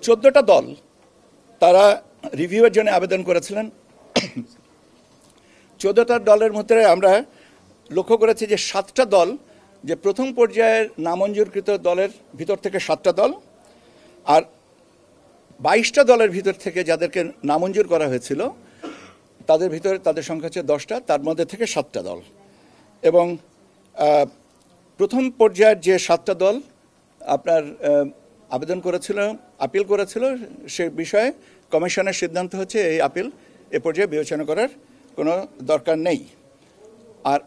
14টা দল তারা রিভিউয়ের জন্য আবেদন করেছিলেন। 14টা দলের মধ্যে আমরা লক্ষ্য করেছি যে 7টা দল, যে প্রথম পর্যায়ের নামঞ্জুরকৃত দলের ভিতর থেকে 7টা দল, আর 22টা দলের ভিতর থেকে যাদেরকে নামঞ্জুর করা হয়েছিল তাদের ভিতরে তাদের সংখ্যা হচ্ছে 10টা, তার মধ্যে থেকে 7টা দল। এবং প্রথম পর্যায়ের যে 7টা দল আপনার আবেদন করেছিল, আপিল করেছিল, সে বিষয়ে কমিশনের সিদ্ধান্ত হচ্ছে এই আপিল এ পর্যায়ে বিবেচনা করার কোনো দরকার নেই। আর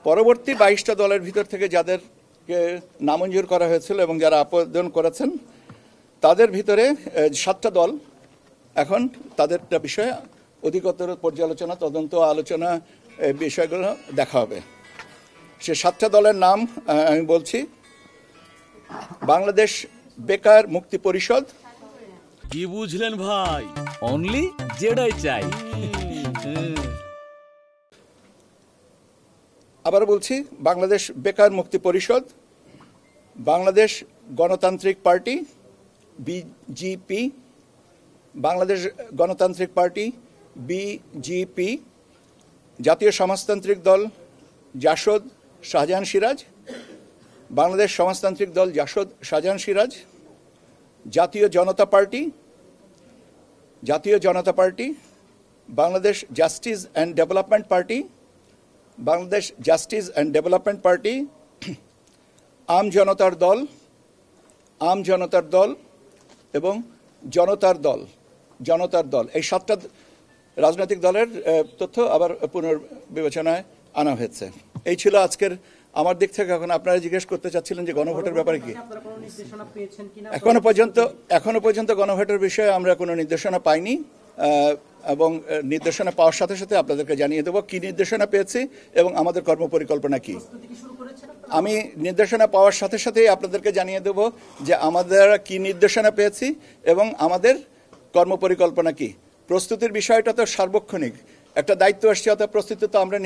পরবর্তী 22টা দলের ভিতর থেকে যাদেরকে নামঞ্জুর করা হয়েছিল এবং যারা আবেদন করেছেন তাদের ভিতরে 7টা দল এখন তাদের বিষয়ে অধিকতর পর্যালোচনা, তদন্ত, আলোচনা বিষয়গুলো দেখা হবে। সে 7টা দলের নাম আমি বলছি: বাংলাদেশ বেকার মুক্তি পরিষদ। কি বুঝলেন ভাই? অনলি যেটাই চাই। আবার বলছি, বাংলাদেশ বেকার মুক্তি পরিষদ, বাংলাদেশ গণতান্ত্রিক পার্টি বিজিপি, বাংলাদেশ গণতান্ত্রিক পার্টি বিজিপি, জাতীয় সমাজতান্ত্রিক দল জাসদ শাহজাহান সিরাজ, বাংলাদেশ সমাজতান্ত্রিক দল JASAD Shahjahan Siraj, Jatiya Janata party, Bangladesh justice and development party, Bangladesh justice and development party, আম জনতার দল এবং জনতার দল। এই 7টা রাজনৈতিক দলের তথ্য আবার পুনর্বিবেচনায় আনা হয়েছে। এই ছিল আজকের আমার দিক থেকে। এখন আপনারা জিজ্ঞেস করতে চাচ্ছিলেন যে গণভোটের ব্যাপারে কি। এখনো পর্যন্ত গণভোটের বিষয়ে আমরা কোনো নির্দেশনা পাইনি, এবং নির্দেশনা পাওয়ার সাথে সাথে আপনাদেরকে জানিয়ে দেবো কি নির্দেশনা পেয়েছি এবং আমাদের কর্মপরিকল্পনা কি। আমি নির্দেশনা পাওয়ার সাথে সাথেই আপনাদেরকে জানিয়ে দেবো যে আমাদের কি নির্দেশনা পেয়েছি এবং আমাদের কর্মপরিকল্পনা কি। প্রস্তুতির বিষয়টা তো সার্বক্ষণিক একটা দায়িত্ব আসছে, অর্থাৎ প্রস্তুতি তো আমরা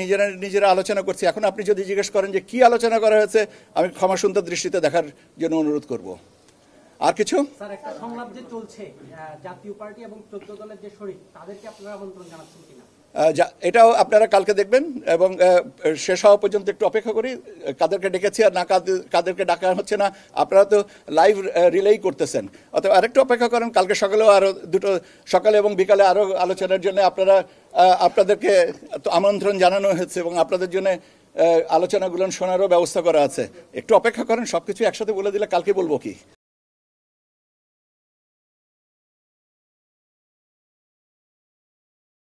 নিজেরা আলোচনা করছি। এখন আপনি যদি জিজ্ঞেস করেন যে কি আলোচনা করা হয়েছে, আমি ক্ষমাসুন্দর দৃষ্টিতে দেখার জন্য অনুরোধ করব। আর কিছু স্যার, একটা সংলাপ যে চলছে জাতীয় পার্টি এবং 14 দলের যে শরীক, তাদেরকে আপনারা আমন্ত্রণ জানাচ্ছেন কিনা? এটাও আপনারা কালকে দেখবেন এবং শেষ হওয়া পর্যন্ত একটু অপেক্ষা করি। কাদেরকে ডেকেছি আর না কাদেরকে ডাকা হচ্ছে না, আপনারা তো লাইভ রিলেই করতেছেন। অথবা আরেকটু অপেক্ষা করেন, কালকে সকালেও আরও দুটো, সকালে এবং বিকালে আরও আলোচনার জন্য আপনাদেরকে আমন্ত্রণ জানানো হয়েছে এবং আপনাদের জন্য আলোচনাগুলো শোনারও ব্যবস্থা করা আছে। একটু অপেক্ষা করেন, সব কিছু একসাথে বলে দিলে কালকে বলবো কি।